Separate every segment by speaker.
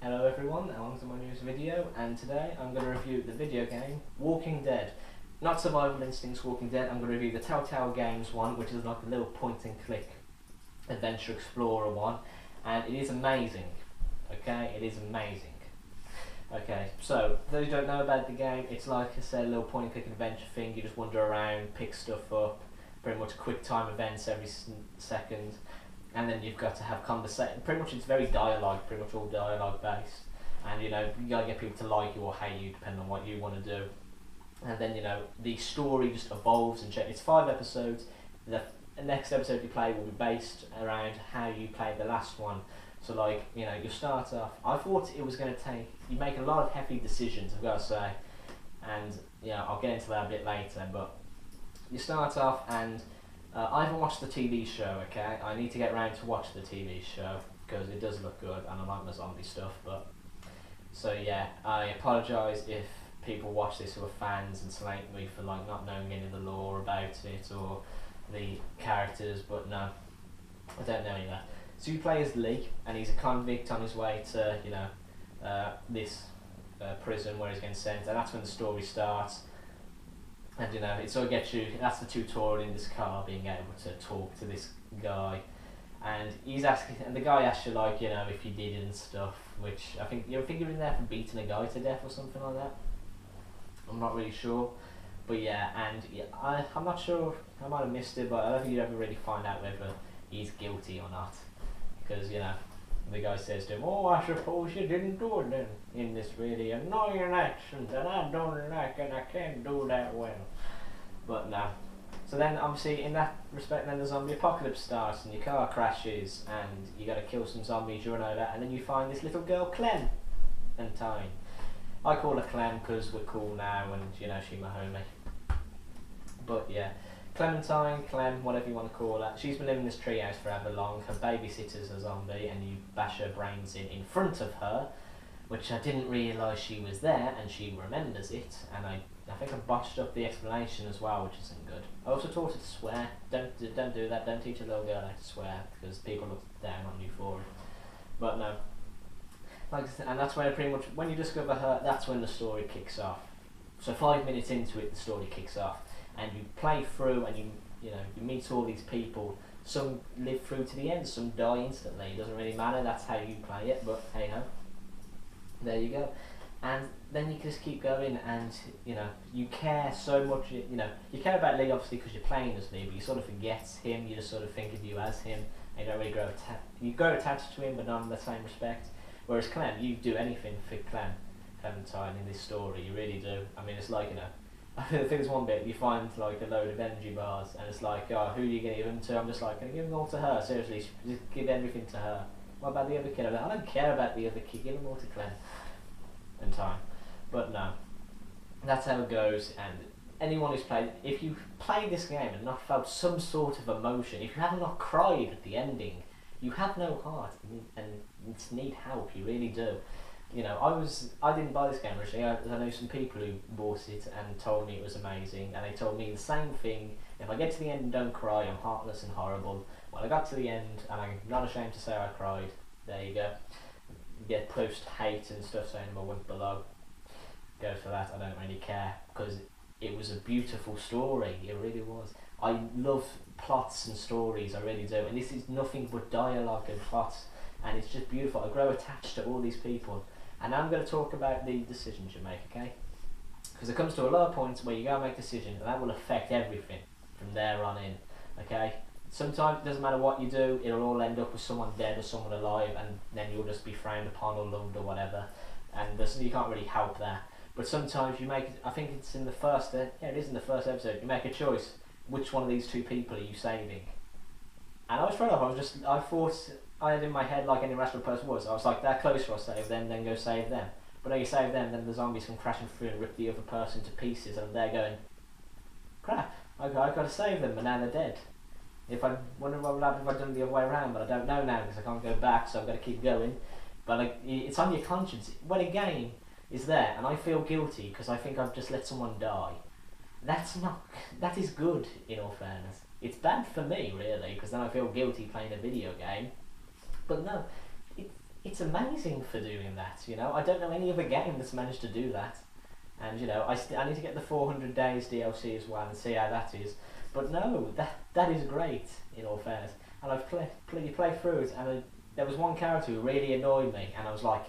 Speaker 1: Hello everyone, welcome to my newest video, and today I'm going to review the video game Walking Dead. Not Survival Instincts Walking Dead, I'm going to review the Telltale Games one, which is like a little point and click adventure explorer one, and it is amazing. Okay, it is amazing. Okay, so for those who don't know about the game, it's like I said, a little point and click adventure thing. You just wander around, pick stuff up, pretty much quick time events every second. And then you've got to have conversation. Pretty much it's very dialogue, pretty much all dialogue based. And you gotta get people to like you or hate you depending on what you want to do. And then the story just evolves and changes. It's 5 episodes. The next episode you play will be based around how you played the last one. So like, you start off, I thought it was gonna take, you make a lot of heavy decisions, I've got to say. And I'll get into that a bit later, but you start off and I haven't watched the TV show, okay? I need to get around to watch the TV show because it does look good and I like my zombie stuff. But so yeah, I apologise if people watch this who are fans and slate me for like not knowing any of the lore about it or the characters, but no, I don't know any of that. So you play as Lee, and he's a convict on his way to this prison where he's getting sent, and that's when the story starts. And it sort of gets you, that's the tutorial in this car, being able to talk to this guy. And he's asking, and the guy asks you like, if you did it and stuff, which I think you're in there for beating a guy to death or something like that. I'm not really sure. But yeah, and I'm not sure, I might have missed it, but I don't think you ever really find out whether he's guilty or not. Because, the guy says to him, "Oh, I suppose you didn't do it then, in this really annoying accent that I don't like and I can't do that well." But no. So then obviously in that respect then the zombie apocalypse starts and your car crashes and you gotta kill some zombies, you run over, and then you find this little girl Clem and Tyne. I call her Clem because we're cool now and she's my homie. But yeah. Clementine, Clem, whatever you want to call her, she's been living in this treehouse forever long. Her babysitter's a zombie and you bash her brains in front of her, which I didn't realise she was there, and she remembers it, and I think I botched up the explanation as well, which isn't good. I also taught her to swear. Don't do that, don't teach a little girl how to swear, because people look down on you for it. But no. Like I said, and that's where pretty much, when you discover her, that's when the story kicks off. So 5 minutes into it, the story kicks off. And you play through, and you meet all these people. Some live through to the end, some die instantly. It doesn't really matter. That's how you play it. But hey ho, there you go. And then you can just keep going, and you care so much. You care about Lee obviously because you're playing as Lee, but you sort of forget him. You just sort of think of you as him. And you don't really grow attached to him, but not in the same respect. Whereas Clem, you do anything for Clementine in this story. You really do. I mean, it's like I think there's one bit you find like a load of energy bars, and it's like, oh, who are you going to give them to? I'm just like, going to give them all to her. Seriously, just give everything to her. What about the other kid? I don't care about the other kid. Give them all to Clem and Time. But no, that's how it goes. And anyone who's played, if you played this game and not felt some sort of emotion, if you have not cried at the ending, you have no heart and need help. You really do. I didn't buy this game originally. I know some people who bought it and told me it was amazing, and they told me the same thing. If I get to the end and don't cry, I'm heartless and horrible. Well, I got to the end, and I'm not ashamed to say I cried. There you go. Get post-hate and stuff saying I'm a wimp below. Go for that, I don't really care, because it was a beautiful story. It really was. I love plots and stories, I really do. And this is nothing but dialogue and plots, and it's just beautiful. I grow attached to all these people. And now I'm going to talk about the decisions you make, okay? Because it comes to a lot of points where you go and make decisions, and that will affect everything from there on in, okay? Sometimes it doesn't matter what you do, it'll all end up with someone dead or someone alive, and then you'll just be frowned upon or loved or whatever, and you can't really help that. But sometimes you make, I think it's in the first, it is in the first episode, you make a choice, which one of these two people are you saving? And I was thrown off, I thought, I had in my head like any rational person was. I was like, they're closer, I'll save them, then go save them. But when you save them, then the zombies come crashing through and rip the other person to pieces, and they're going, crap, I've got to save them, and now they're dead. I wonder what would happen if I'd done it the other way around, but I don't know now because I can't go back, so I've got to keep going. But it's on your conscience. When a game is there, and I feel guilty because I think I've just let someone die, that is good, in all fairness. It's bad for me, really, because then I feel guilty playing a video game. But no, it's amazing for doing that, you know. I don't know any other game that's managed to do that. And, you know, I need to get the 400 Days DLC as well and see how that is. But no, that is great, in all fairness. And I've played through it, and there was one character who really annoyed me, and I was like,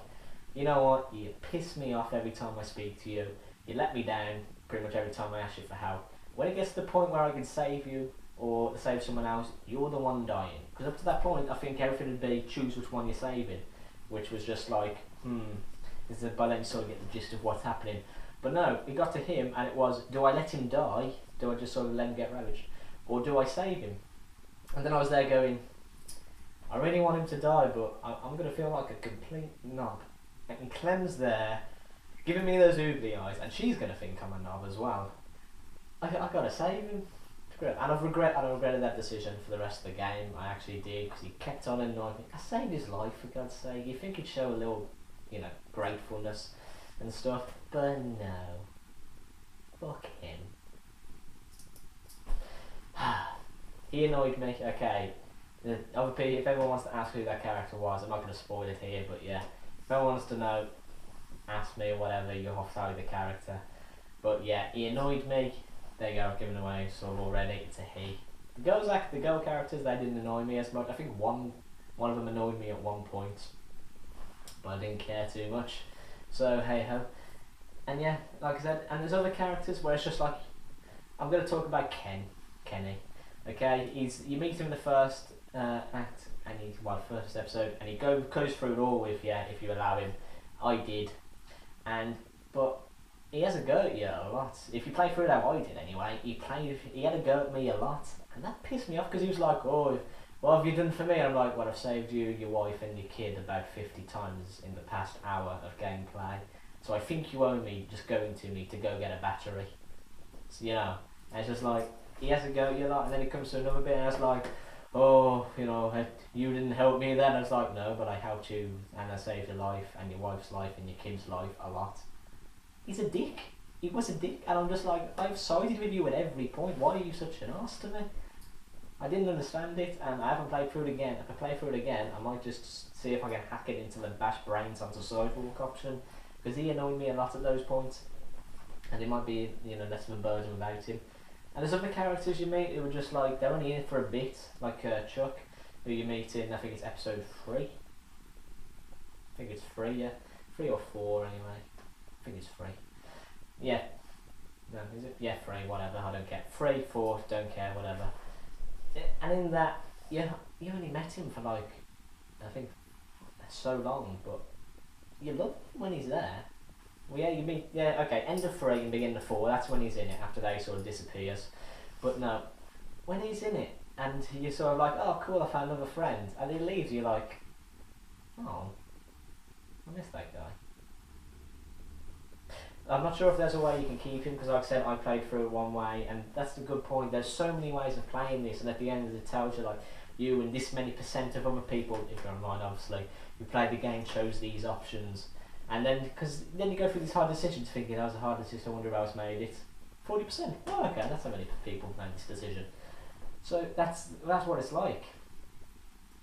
Speaker 1: you know what, you piss me off every time I speak to you. You let me down pretty much every time I ask you for help. When it gets to the point where I can save you, or save someone else, you're the one dying. Because up to that point, I think everything would be choose which one you're saving. Which was just like, by then you sort of get the gist of what's happening. But no, it got to him, and it was, do I let him die? Do I just sort of let him get ravaged? Or do I save him? And then I was there going, I really want him to die, but I'm going to feel like a complete knob. And Clem's there, giving me those oogly eyes, and she's going to think I'm a knob as well. I got to save him. And I've regretted that decision for the rest of the game. I actually did, because he kept on annoying me. I saved his life, for God's sake. You think he'd show a little, you know, gratefulness and stuff, but no. Fuck him. He annoyed me. Okay, other people, if anyone wants to ask who that character was, I'm not going to spoil it here, but yeah, if anyone wants to know, ask me or whatever. You'll have to tell you the character. But yeah, he annoyed me. There you go, I've given away sort of already. It's a he. The girl characters, they didn't annoy me as much. I think one of them annoyed me at one point, but I didn't care too much. So hey ho. And yeah, like I said, and there's other characters where it's just like, I'm going to talk about Kenny. Okay, you meet him in the first act, and first episode, and he goes through it all with you if you allow him. I did, but he has a go at you a lot. If you play through it how I did anyway, he had a go at me a lot, and that pissed me off because he was like, oh, what have you done for me? And I'm like, well, I've saved you, your wife and your kid about 50 times in the past hour of gameplay, so I think you owe me just going to me to go get a battery. So, you know, and it's just like, he has a go at you a lot, and then he comes to another bit and it's like, oh, you know, you didn't help me then. I was like, no, but I helped you, and I saved your life and your wife's life and your kid's life a lot. He's a dick. He was a dick, and I'm just like, I've sided with you at every point. Why are you such an arse to me? I didn't understand it, and I haven't played through it again. If I play through it again, I might just see if I can hack it into the bash brains onto sidewalk option, because he annoyed me a lot at those points, and it might be, you know, less of a burden without him. And there's other characters you meet who are just like, they're only in it for a bit, like Chuck, who you meet in, I think it's episode 3. I think it's 3, yeah. 3 or 4 anyway. I think it's 3. Yeah. No, is it? Yeah, 3, whatever, I don't care. 3, 4, don't care, whatever. And in that, you only met him for like, I think, so long, but you love him when he's there. Well, yeah, you meet, yeah, okay, end of 3 and beginning of 4, that's when he's in it, after that he sort of disappears. But no, when he's in it, and you're sort of like, oh cool, I found another friend, and he leaves, you're like, oh, I miss that guy. I'm not sure if there's a way you can keep him, because like I said, I played through it one way, and that's the good point. There's so many ways of playing this, and at the end it tells you like, you and this many % of other people, if you're online obviously, who played the game chose these options. And then, because then you go through these hard decisions thinking, that was a hard decision, I wonder who else made it. 40%, oh okay, that's how many people made this decision. So that's what it's like.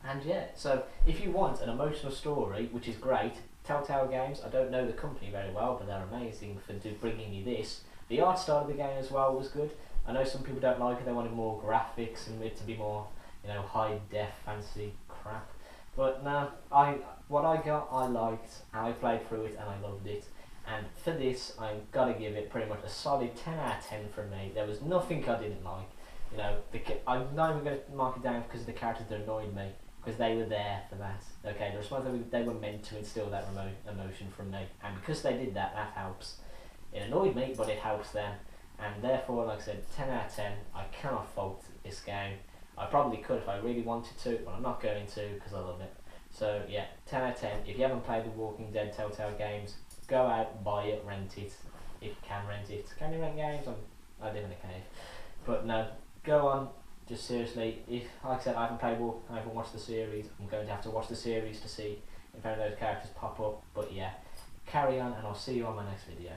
Speaker 1: And yeah, so if you want an emotional story, which is great, Telltale Games, I don't know the company very well, but they're amazing for bringing you this. The art style of the game as well was good. I know some people don't like it, they wanted more graphics and it to be more, you know, high def, fancy crap. But no, what I got, I liked, and I played through it and I loved it. And for this, I've got to give it pretty much a solid 10 out of 10 from me. There was nothing I didn't like. You know, I'm not even going to mark it down because of the characters that annoyed me, because they were there for that. Okay, the response they were meant to instill that emotion from me, and because they did that, that helps. It annoyed me, but it helps them, and therefore, like I said, 10 out of 10. I cannot fault this game. I probably could if I really wanted to, but I'm not going to because I love it. So yeah, 10 out of 10. If you haven't played the Walking Dead Telltale Games, go out, buy it, rent it, if you can rent it. Can you rent games? I live in a cave. But no, go on, just seriously, if, like I said, I haven't watched the series, I'm going to have to watch the series to see if any of those characters pop up, but yeah, carry on and I'll see you on my next video.